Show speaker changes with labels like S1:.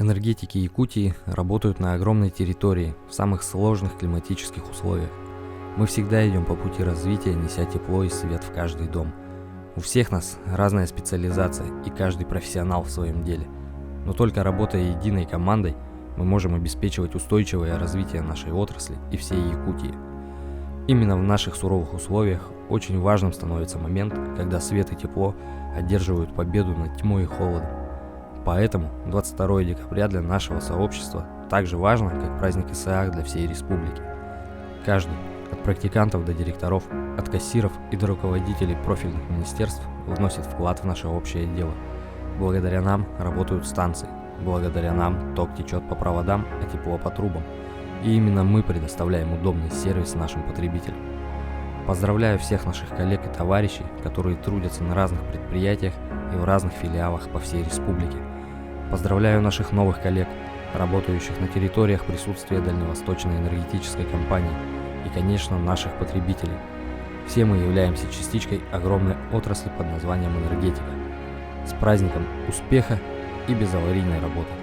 S1: Энергетики Якутии работают на огромной территории, в самых сложных климатических условиях. Мы всегда идем по пути развития, неся тепло и свет в каждый дом. У всех нас разная специализация и каждый профессионал в своем деле. Но только работая единой командой, мы можем обеспечивать устойчивое развитие нашей отрасли и всей Якутии. Именно в наших суровых условиях очень важным становится момент, когда свет и тепло одерживают победу над тьмой и холодом. Поэтому 22 декабря для нашего сообщества так же важно, как праздник ИСААХ для всей республики. Каждый, от практикантов до директоров, от кассиров и до руководителей профильных министерств, вносит вклад в наше общее дело. Благодаря нам работают станции, благодаря нам ток течет по проводам, а тепло по трубам. И именно мы предоставляем удобный сервис нашим потребителям. Поздравляю всех наших коллег и товарищей, которые трудятся на разных предприятиях и в разных филиалах по всей республике. Поздравляю наших новых коллег, работающих на территориях присутствия Дальневосточной энергетической компании и, конечно, наших потребителей. Все мы являемся частичкой огромной отрасли под названием энергетика. С праздником успеха и безаварийной работы!